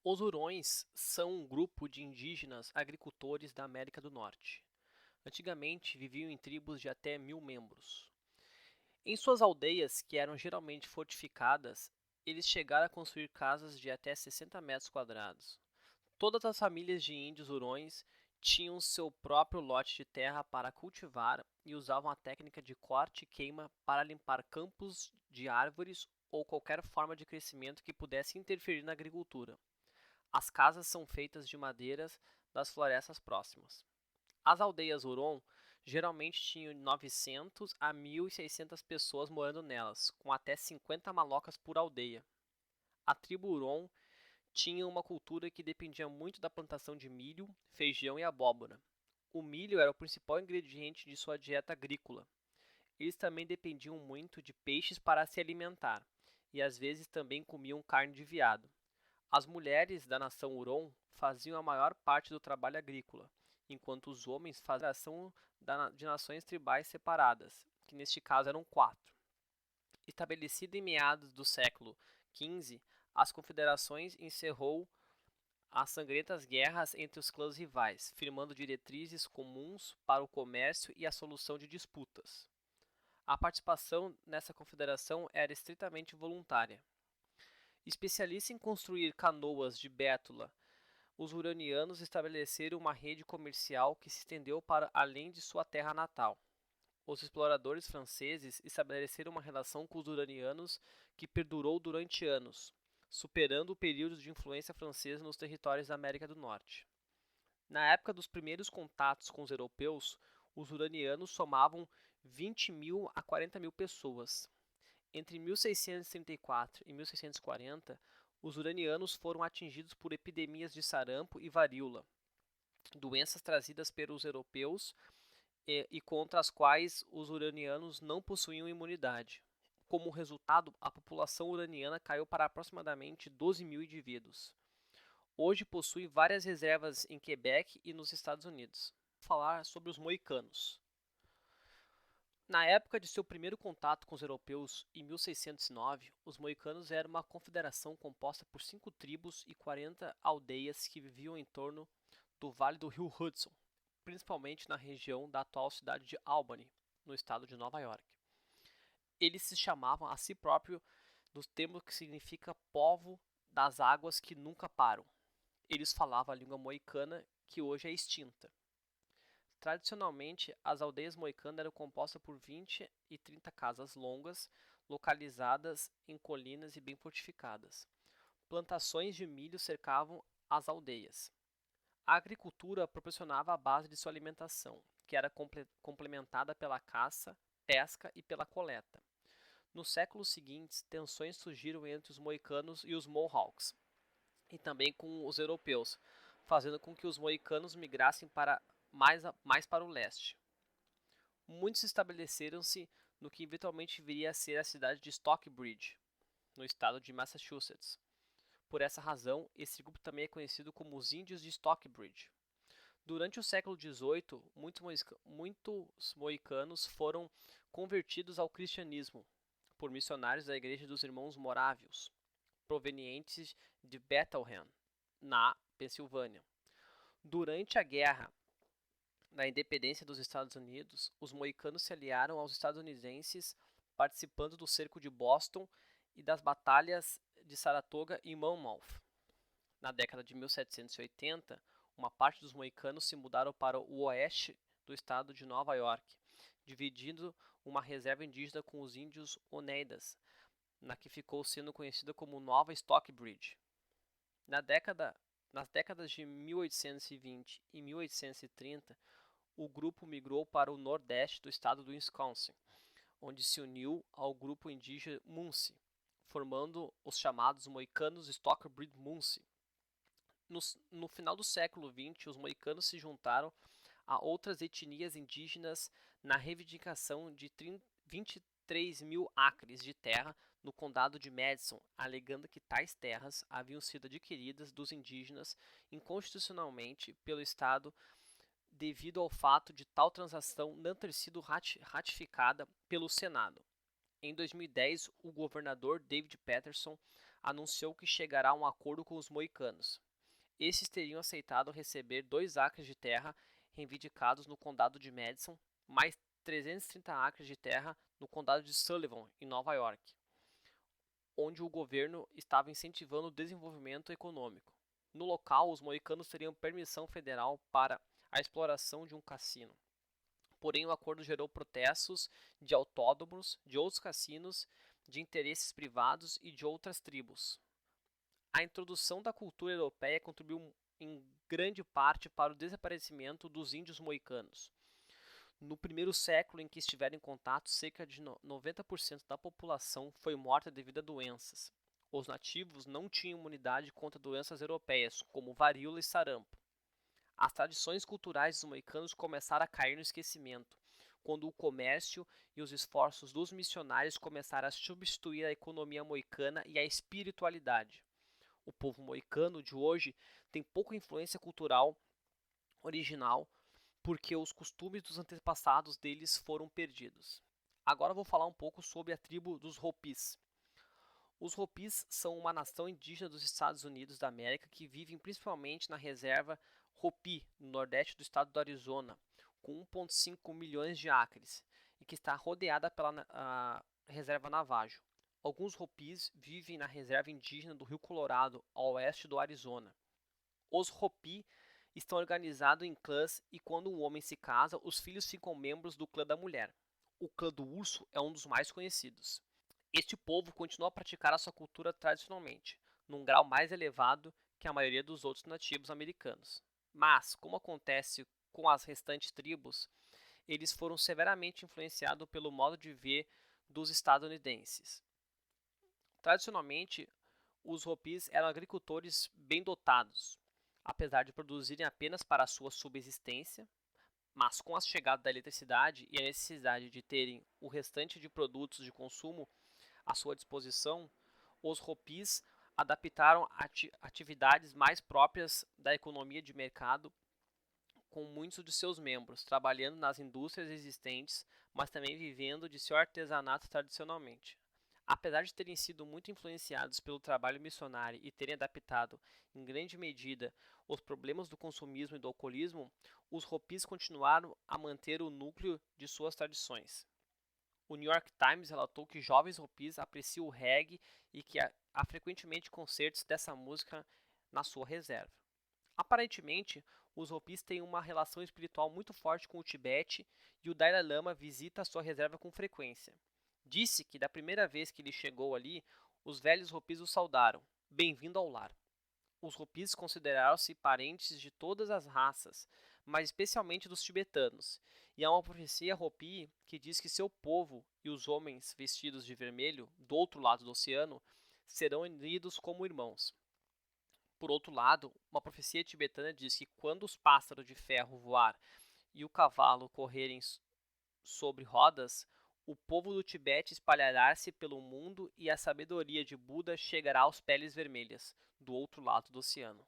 Os Hurões são um grupo de indígenas agricultores da América do Norte. Antigamente viviam em tribos de até 1000 membros. Em suas aldeias, que eram geralmente fortificadas, eles chegaram a construir casas de até 60 metros quadrados. Todas as famílias de índios hurões tinham seu próprio lote de terra para cultivar e usavam a técnica de corte e queima para limpar campos de árvores ou qualquer forma de crescimento que pudesse interferir na agricultura. As casas são feitas de madeiras das florestas próximas. As aldeias Huron geralmente tinham 900 a 1.600 pessoas morando nelas, com até 50 malocas por aldeia. A tribo Huron tinha uma cultura que dependia muito da plantação de milho, feijão e abóbora. O milho era o principal ingrediente de sua dieta agrícola. Eles também dependiam muito de peixes para se alimentar, e às vezes também comiam carne de veado. As mulheres da nação Huron faziam a maior parte do trabalho agrícola, enquanto os homens faziam a ação de nações tribais separadas, que neste caso eram quatro. Estabelecida em meados do século XV, as confederações encerrou as sangrentas guerras entre os clãs rivais, firmando diretrizes comuns para o comércio e a solução de disputas. A participação nessa confederação era estritamente voluntária. Especialista em construir canoas de bétula, os uranianos estabeleceram uma rede comercial que se estendeu para além de sua terra natal. Os exploradores franceses estabeleceram uma relação com os uranianos que perdurou durante anos, superando o período de influência francesa nos territórios da América do Norte. Na época dos primeiros contatos com os europeus, os uranianos somavam 20.000 a 40.000 pessoas. Entre 1634 e 1640, os uranianos foram atingidos por epidemias de sarampo e varíola, doenças trazidas pelos europeus e contra as quais os uranianos não possuíam imunidade. Como resultado, a população uraniana caiu para aproximadamente 12.000 indivíduos. Hoje possui várias reservas em Quebec e nos Estados Unidos. Vou falar sobre os moicanos. Na época de seu primeiro contato com os europeus, em 1609, os moicanos eram uma confederação composta por 5 tribos e 40 aldeias que viviam em torno do vale do rio Hudson, principalmente na região da atual cidade de Albany, no estado de Nova York. Eles se chamavam a si próprio do termo que significa povo das águas que nunca param. Eles falavam a língua moicana, que hoje é extinta. Tradicionalmente, as aldeias moicanas eram compostas por 20 e 30 casas longas, localizadas em colinas e bem fortificadas. Plantações de milho cercavam as aldeias. A agricultura proporcionava a base de sua alimentação, que era complementada pela caça, pesca e pela coleta. Nos séculos seguintes, tensões surgiram entre os moicanos e os Mohawks, e também com os europeus, fazendo com que os moicanos migrassem mais para o leste. Muitos estabeleceram-se no que eventualmente viria a ser a cidade de Stockbridge, no estado de Massachusetts. Por essa razão, esse grupo também é conhecido como os Índios de Stockbridge. Durante o século XVIII, muitos moicanos foram convertidos ao cristianismo por missionários da Igreja dos Irmãos Morávios, provenientes de Bethlehem, na Pensilvânia. Durante a Guerra da Independência dos Estados Unidos, os moicanos se aliaram aos estadunidenses, participando do cerco de Boston e das batalhas de Saratoga e Monmouth. Na década de 1780, uma parte dos moicanos se mudaram para o oeste do estado de Nova York, dividindo uma reserva indígena com os índios Oneidas, na que ficou sendo conhecida como Nova Stockbridge. Nas décadas de 1820 e 1830, o grupo migrou para o nordeste do estado do Wisconsin, onde se uniu ao grupo indígena Munsee, formando os chamados moicanos Stockbridge-Munsee. No final do século XX, os moicanos se juntaram a outras etnias indígenas na reivindicação de 23 mil acres de terra no condado de Madison, alegando que tais terras haviam sido adquiridas dos indígenas inconstitucionalmente pelo Estado devido ao fato de tal transação não ter sido ratificada pelo Senado. Em 2010, o governador David Paterson anunciou que chegará a um acordo com os moicanos. Esses teriam aceitado receber 2 acres de terra reivindicados no condado de Madison, mais 330 acres de terra no condado de Sullivan, em Nova York, onde o governo estava incentivando o desenvolvimento econômico. No local, os moicanos teriam permissão federal para a exploração de um cassino. Porém, o acordo gerou protestos de autódromos, de outros cassinos, de interesses privados e de outras tribos. A introdução da cultura europeia contribuiu em grande parte para o desaparecimento dos índios moicanos. No primeiro século em que estiveram em contato, cerca de 90% da população foi morta devido a doenças. Os nativos não tinham imunidade contra doenças europeias, como varíola e sarampo. As tradições culturais dos moicanos começaram a cair no esquecimento, quando o comércio e os esforços dos missionários começaram a substituir a economia moicana e a espiritualidade. O povo moicano de hoje tem pouca influência cultural original porque os costumes dos antepassados deles foram perdidos. Agora vou falar um pouco sobre a tribo dos Hopis. Os Hopis são uma nação indígena dos Estados Unidos da América que vivem principalmente na reserva Hopi, no nordeste do estado do Arizona, com 1,5 milhões de acres, e que está rodeada pela reserva Navajo. Alguns Hopis vivem na reserva indígena do Rio Colorado, ao oeste do Arizona. Os Hopi estão organizados em clãs e quando um homem se casa, os filhos ficam membros do clã da mulher. O clã do urso é um dos mais conhecidos. Este povo continua a praticar a sua cultura tradicionalmente, num grau mais elevado que a maioria dos outros nativos americanos. Mas, como acontece com as restantes tribos, eles foram severamente influenciados pelo modo de ver dos estadunidenses. Tradicionalmente, os Hopis eram agricultores bem dotados, apesar de produzirem apenas para a sua subsistência, mas com a chegada da eletricidade e a necessidade de terem o restante de produtos de consumo à sua disposição, os Hopis adaptaram atividades mais próprias da economia de mercado com muitos de seus membros, trabalhando nas indústrias existentes, mas também vivendo de seu artesanato tradicionalmente. Apesar de terem sido muito influenciados pelo trabalho missionário e terem adaptado, em grande medida, os problemas do consumismo e do alcoolismo, os Hopis continuaram a manter o núcleo de suas tradições. O New York Times relatou que jovens Hopis apreciam o reggae e que há frequentemente concertos dessa música na sua reserva. Aparentemente, os Hopis têm uma relação espiritual muito forte com o Tibete e o Dalai Lama visita a sua reserva com frequência. Disse que da primeira vez que ele chegou ali, os velhos Hopis o saudaram, bem-vindo ao lar. Os Hopis consideraram-se parentes de todas as raças, mas especialmente dos tibetanos, e há uma profecia Hopi que diz que seu povo e os homens vestidos de vermelho, do outro lado do oceano, serão unidos como irmãos. Por outro lado, uma profecia tibetana diz que quando os pássaros de ferro voar e o cavalo correrem sobre rodas, o povo do Tibete espalhará-se pelo mundo e a sabedoria de Buda chegará aos peles vermelhas, do outro lado do oceano.